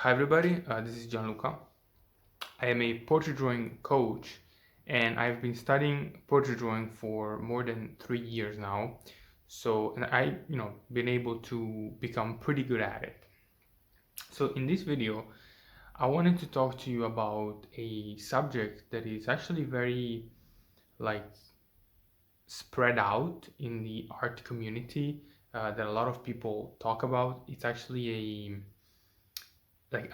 Hi everybody, this is Gianluca. I am a portrait drawing coach and I've been studying portrait drawing for more than 3 years now. And I been able to become pretty good at it. So in this video, I wanted to talk to you about a subject that is actually very like spread out in the art community that a lot of people talk about. It's actually a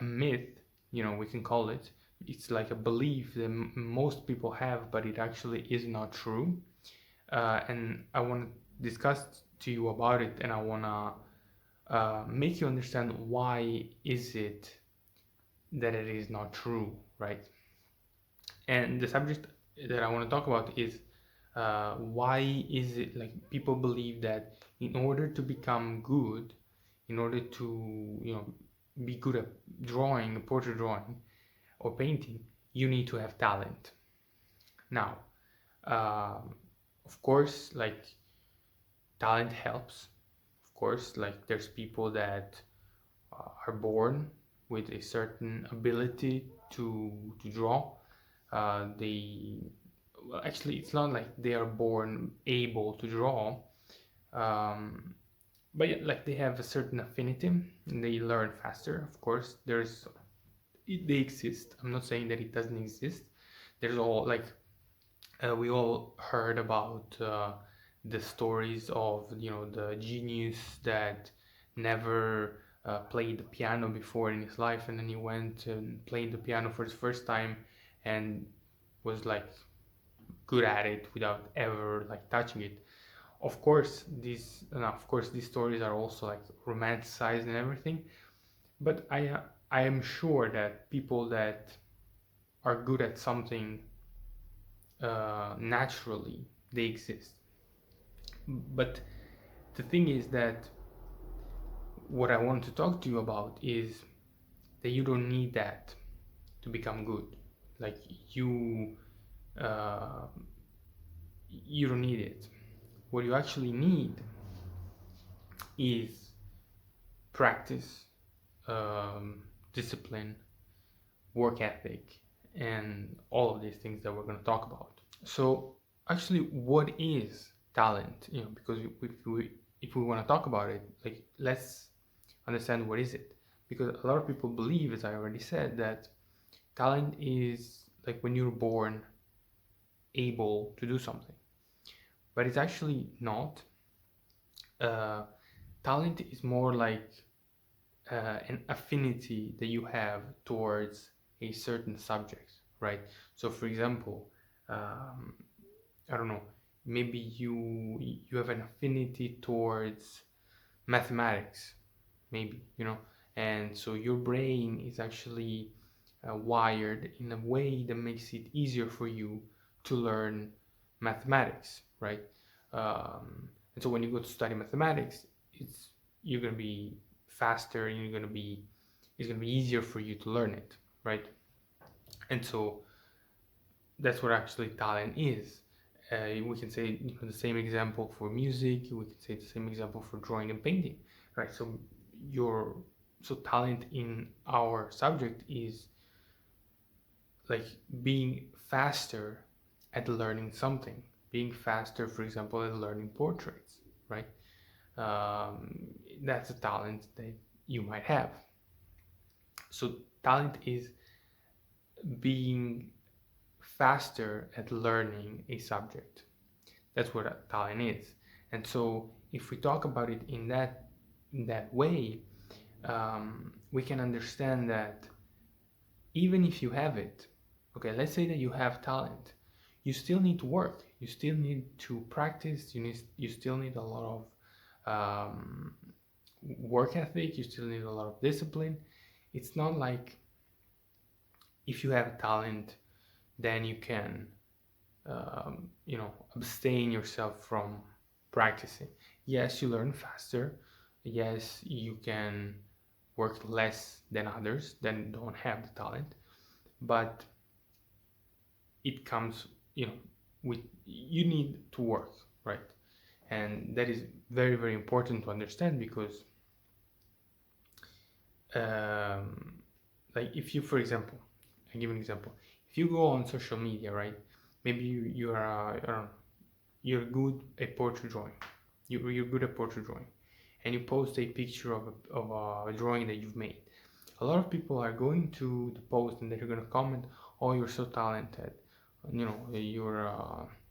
myth, we can call it. It's like a belief that most people have, but it actually is not true. And I want to discuss to you about it, and I want to make you understand why is it that it is not true, right? And the subject that I want to talk about is why is it like people believe that in order to become good, in order to be good at drawing, portrait drawing or painting, you need to have talent. Now, of course, like talent helps. Of course, like there's people that are born with a certain ability to draw. They well, actually, it's not like they are born able to draw, um, but yeah, like they have a certain affinity and they learn faster. Of course, they exist. I'm not saying that it doesn't exist. There's all like we all heard about the stories of the genius that never played the piano before in his life, and then he went and played the piano for his first time and was like good at it without ever like touching it. Of course these stories are also like romanticized and everything, but I am sure that people that are good at something naturally, they exist. But the thing is that what I want to talk to you about is that you don't need that to become good. Like uh, you don't need it. What you actually need is practice, um, discipline, work ethic, and all of these things that we're going to talk about. So, actually, what is talent? Because if we want to talk about it, like let's understand what is it. Because a lot of people believe, as I already said, that talent is like when you're born able to do something, but it's actually not. Uh, Talent is more like an affinity that you have towards a certain subject, right? So, for example, um, I don't know, maybe you have an affinity towards mathematics, maybe, and so your brain is actually wired in a way that makes it easier for you to learn mathematics, right? And so when you go to study mathematics, you're gonna be faster, and it's gonna be easier for you to learn it, right? And so that's what actually talent is. We can say the same example for music. We can say the same example for drawing and painting, right? Your so talent in our subject is like being faster at learning something, being faster, for example, at learning portraits, right? That's a talent that you might have. So talent is being faster at learning a subject. That's what a talent is. And so if we talk about it in that way, we can understand that even if you have it, okay, let's say that you have talent, you still need to work. You still need to practice. You still need a lot of work ethic. You still need a lot of discipline. It's not like if you have talent, then you can abstain yourself from practicing. Yes, you learn faster. Yes, you can work less than others that don't have the talent, but it comes, with you need to work, right? And that is very, very important to understand because like if you, for example, I give an example. If you go on social media, right? Maybe you are, I don't know, you're good at portrait drawing. You're good at portrait drawing, and you post a picture of a drawing that you've made. A lot of people are going to the post and they're going to comment, "Oh, you're so talented. You know, you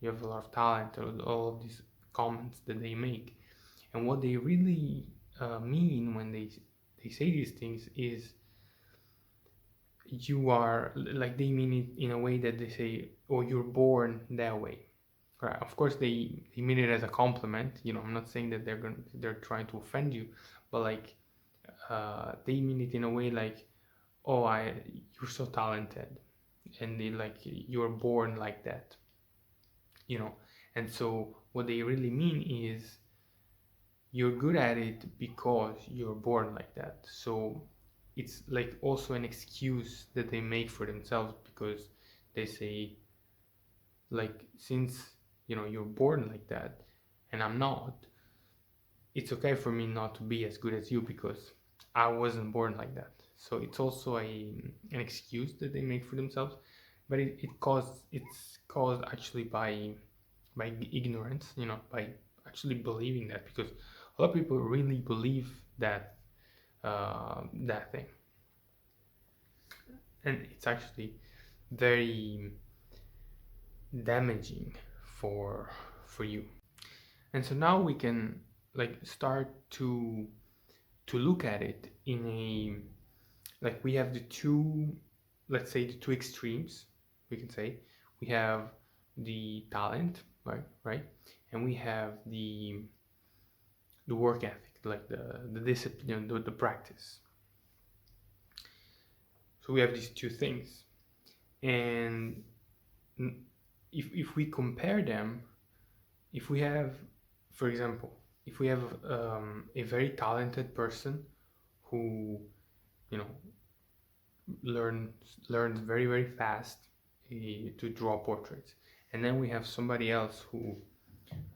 have a lot of talent." All of these comments that they make, and what they really mean when they say these things is you are like, they mean it in a way that they say, "Oh, you're born that way." Right. Of course, they mean it as a compliment. You know, I'm not saying that they're trying to offend you, but like they mean it in a way like, "Oh, you're so talented," and they like, "You're born like that," you know. And so what they really mean is you're good at it because you're born like that. So it's like also an excuse that they make for themselves, because they say, like, since you know you're born like that and I'm not, it's okay for me not to be as good as you because I wasn't born like that. So it's also an excuse that they make for themselves, but it's caused actually by ignorance, you know, by actually believing that, because a lot of people really believe that that thing, and it's actually very damaging for you. And so now we can like start to look at it in a, like, we have the two, let's say the two extremes, we can say. We have the talent, right, and we have the work ethic, like the discipline, the practice. So we have these two things, and if we compare them, if we have, for example, if we have a very talented person who, you know, learns very very fast to draw portraits, and then we have somebody else who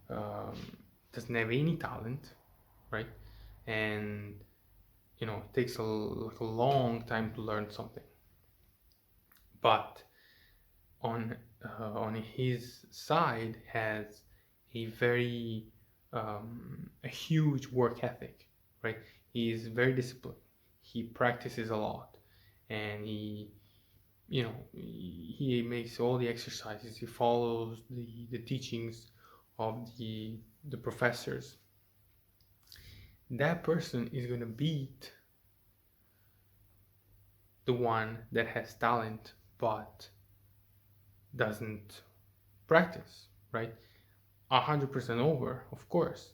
um, doesn't have any talent, right, and you know it takes like a long time to learn something, but on his side has a very a huge work ethic, right? He is very disciplined. He practices a lot, and he, you know, he makes all the exercises. He follows the teachings of the professors. That person is going to beat the one that has talent but doesn't practice, right? 100% over, of course.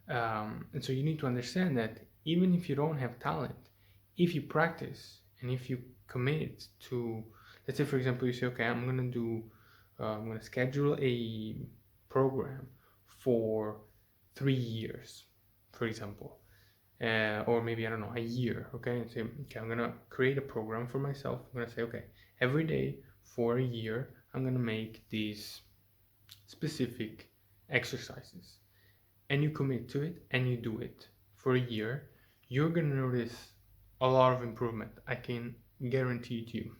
And so you need to understand that even if you don't have talent, if you practice and if you commit to, let's say, for example, you say, okay, I'm gonna schedule a program for 3 years, for example, or maybe, I don't know, a year, okay, and say, okay, I'm gonna create a program for myself. I'm gonna say, okay, every day for a year, I'm gonna make these specific exercises, and you commit to it and you do it for a year, you're gonna notice a lot of improvement. I can guarantee it to you.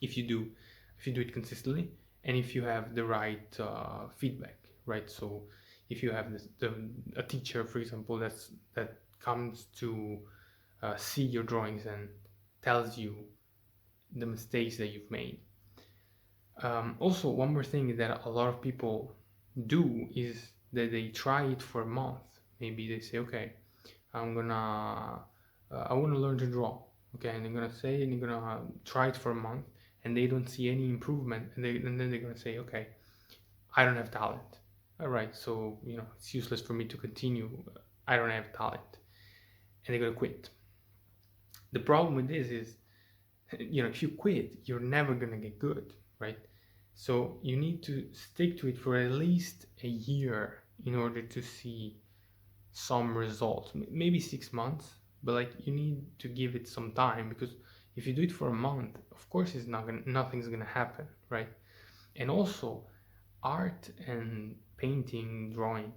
If you do, if you do it consistently, and if you have the right feedback, right? So if you have a teacher, for example, that comes to see your drawings and tells you the mistakes that you've made. Also, one more thing that a lot of people do is that they try it for a month. Maybe they say, okay, I want to learn to draw. Okay, and they're gonna say, and they're gonna try it for a month, and they don't see any improvement, and then they're gonna say, okay, I don't have talent. All right, so you know it's useless for me to continue. I don't have talent, and they're gonna quit. The problem with this is, you know, if you quit, you're never gonna get good, right? So you need to stick to it for at least a year in order to see some results. Maybe 6 months, but like you need to give it some time, because if you do it for a month, of course nothing's gonna happen, right? And also, art and painting, drawing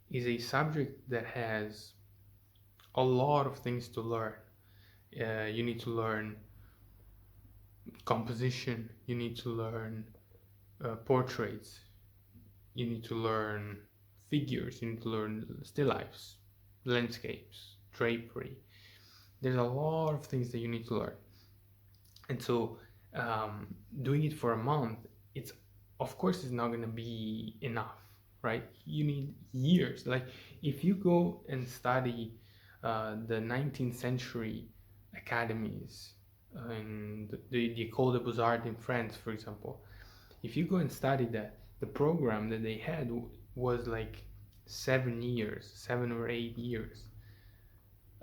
is a subject that has a lot of things to learn. You need to learn composition, you need to learn portraits, you need to learn figures, you need to learn still lifes, landscapes, drapery. There's a lot of things that you need to learn. And so doing it for a month, it's of course it's not going to be enough, right? You need years. Like if you go and study the 19th century academies in the École des Beaux-Arts in France, for example, if you go and study that, the program that they had was like 7 years, 7 or 8 years.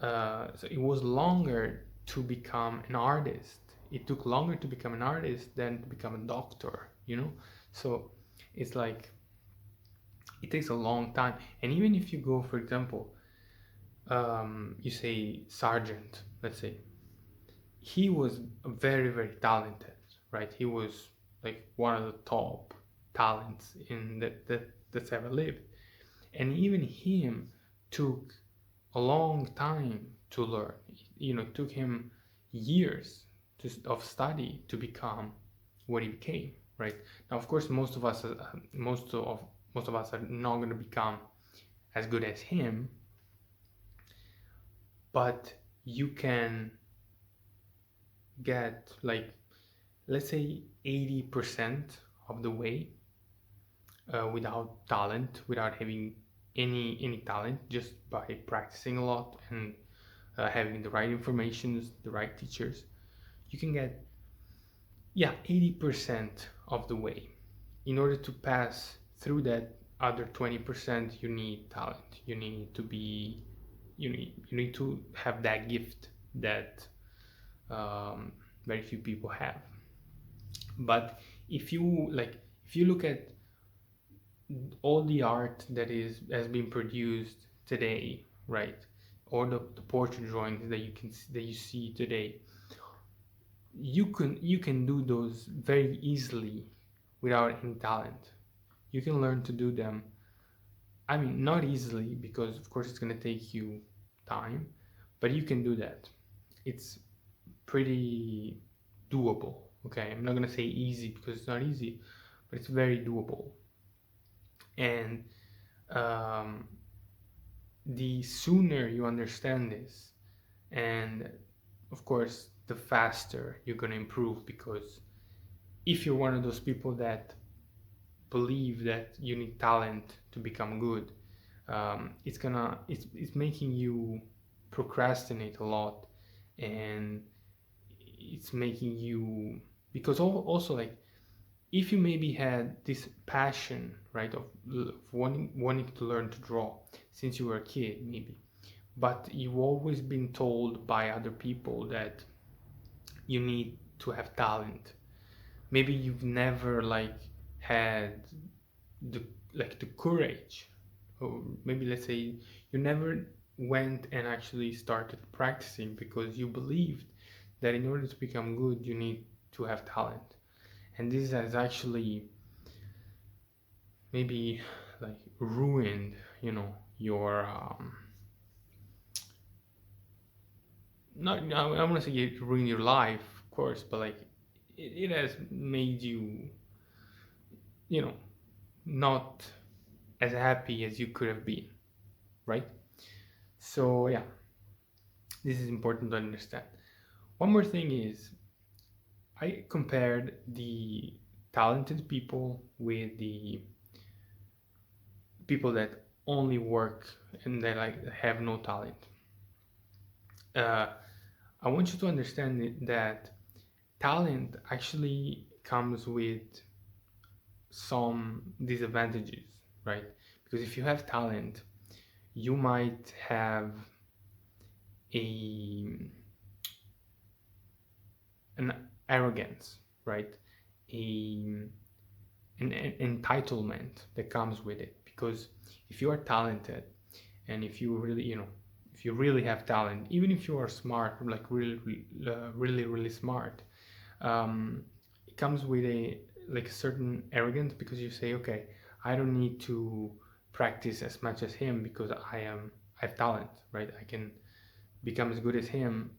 So it was longer to become an artist. It took longer to become an artist than to become a doctor, you know? So it's like it takes a long time. And even if you go, for example, you say Sargent, let's say, he was very, very talented, right? He was like one of the top talents in that's ever lived. And even him took a long time to learn. It took him years of study to become what he became. Right now, of course, most of us are not going to become as good as him, but you can get, like, let's say 80% of the way without talent, without having any talent, just by practicing a lot and having the right information, the right teachers. You can get 80% of the way. In order to pass through that other 20%, you need talent. You need to have that gift that very few people have. But if you look at all the art that has been produced today, right, or the portrait drawings that you see today, you can do those very easily without any talent. You can learn to do them. I mean, not easily, because of course it's going to take you time, but you can do that. It's pretty doable. Okay, I'm not going to say easy because it's not easy, but it's very doable. And the sooner you understand this, and of course the faster you're going to improve, because if you're one of those people that believe that you need talent to become good, it's making you procrastinate a lot, and it's making you, because also, like, if you maybe had this passion, right, of wanting to learn to draw since you were a kid, maybe, but you've always been told by other people that you need to have talent. Maybe you've never had the courage, or maybe let's say you never went and actually started practicing because you believed that in order to become good you need to have talent. And this has actually maybe ruined your not I want to say it ruined your life, of course, but it has made you not as happy as you could have been, right? So yeah, this is important to understand. One more thing is, I compared the talented people with the people that only work and they have no talent. I want you to understand that talent actually comes with some disadvantages, right? Because if you have talent, you might have an arrogance, right? An entitlement that comes with it. Because if you are talented, and if you really have talent, even if you are smart, really smart, it comes with a certain arrogance, because you say, okay, I don't need to practice as much as him because I have talent, right? I can become as good as him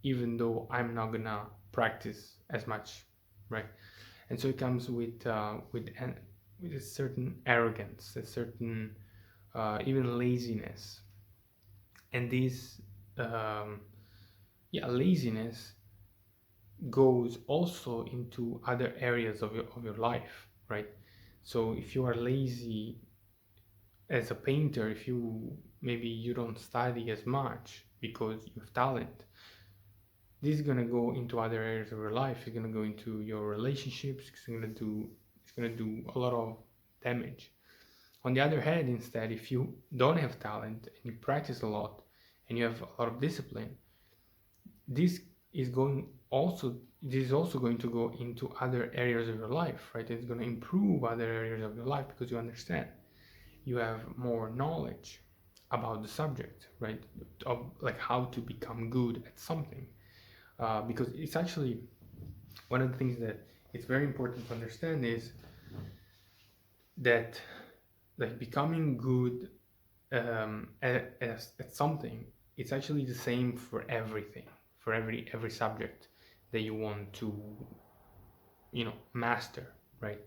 even though I'm not gonna practice as much, right? And so it comes with a certain arrogance, a certain even laziness, and this laziness goes also into other areas of your life, right? So if you are lazy as a painter, if maybe you don't study as much because you have talent, this is going to go into other areas of your life. It's going to go into your relationships. It's going to do a lot of damage. On the other hand, instead, if you don't have talent and you practice a lot and you have a lot of discipline, this is also going to go into other areas of your life, right? It's going to improve other areas of your life because you understand, you have more knowledge about the subject, right? Of like how to become good at something, because it's actually one of the things that it's very important to understand is that like becoming good at something, it's actually the same for everything, for every subject that you want to master, right?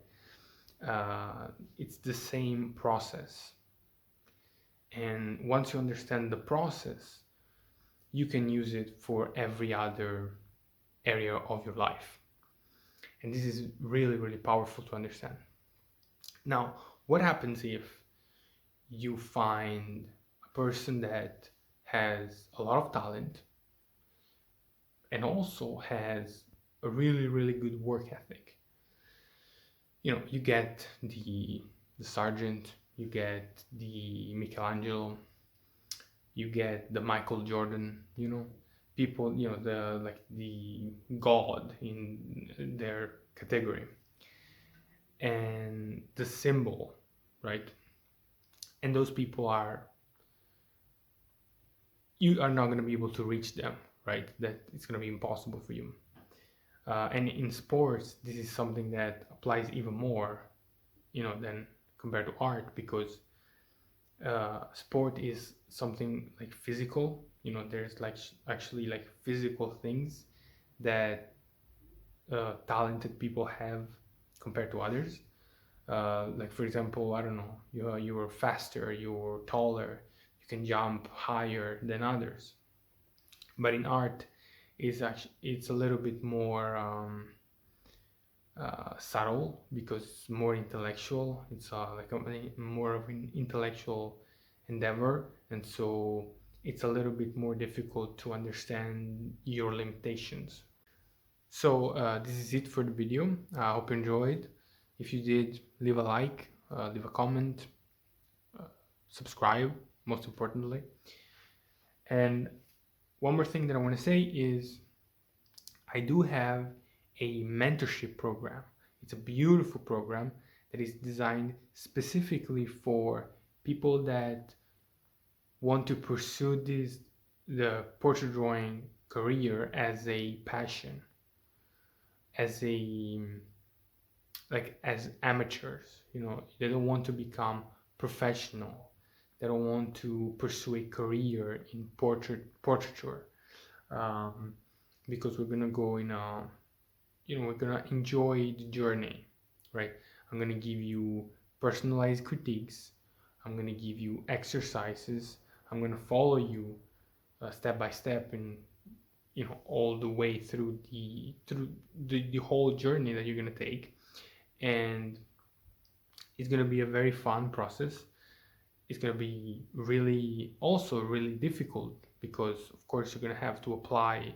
It's the same process, and once you understand the process, you can use it for every other area of your life, and this is really, really powerful to understand. Now, what happens if you find a person that has a lot of talent and also has a really, really good work ethic? You get the Sargent, you get the Michelangelo, you get the Michael Jordan, people, the god in their category, and the symbol, right? And those people you are not going to be able to reach them, right? That it's going to be impossible for you. And in sports, this is something that applies even more, than compared to art, because sport is something like physical. There's like actually like physical things that talented people have compared to others. Like for example, I don't know, you're faster, you're taller, you can jump higher than others. But in art, it's a little bit more subtle, because it's more intellectual. It's like more of an intellectual endeavor, and so it's a little bit more difficult to understand your limitations. So this is it for the video. I hope you enjoyed. If you did, leave a like, leave a comment, subscribe, most importantly. And one more thing that I want to say is I do have a mentorship program. It's a beautiful program that is designed specifically for people that want to pursue the portrait drawing career as a passion, as amateurs. They don't want to become professional. They don't want to pursue a career in portraiture, because we're gonna go in we're gonna enjoy the journey, right? I'm gonna give you personalized critiques. I'm gonna give you exercises. I'm gonna follow you step by step, and all the way through the whole journey that you're gonna take. And it's gonna be a very fun process. It's gonna be really difficult, because of course you're gonna have to apply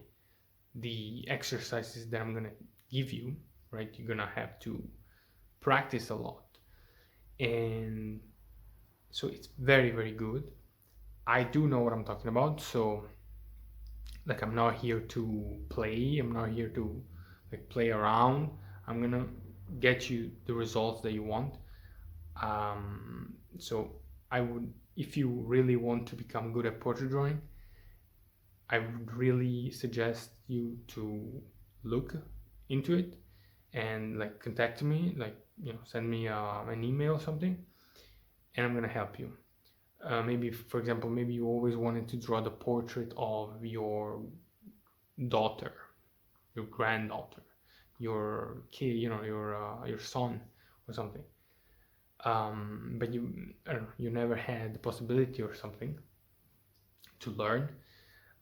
the exercises that I'm gonna give you, right? You're gonna have to practice a lot, and so it's very, very good. I do know what I'm talking about, so like I'm not here to play. I'm not here to like play around. I'm gonna get you the results that you want. So I would, if you really want to become good at portrait drawing, I would really suggest you to look into it and like contact me, like send me an email or something, and I'm gonna help you. Maybe, for example, maybe you always wanted to draw the portrait of your daughter, your granddaughter, your kid, your son or something. But I don't know, you never had the possibility or something to learn,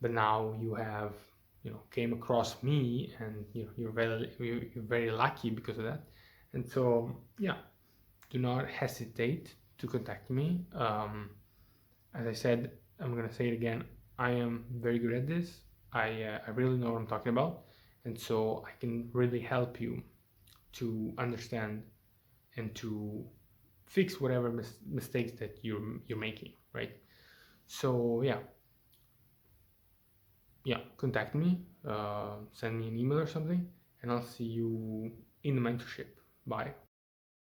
but now you have, came across me, and you're very lucky because of that. And so, yeah, do not hesitate to contact me. As I said, I'm gonna say it again. I am very good at this. I really know what I'm talking about, and so I can really help you to understand and to fix whatever mistakes that you're making, right? So yeah, contact me, send me an email or something, and I'll see you in the mentorship. Bye.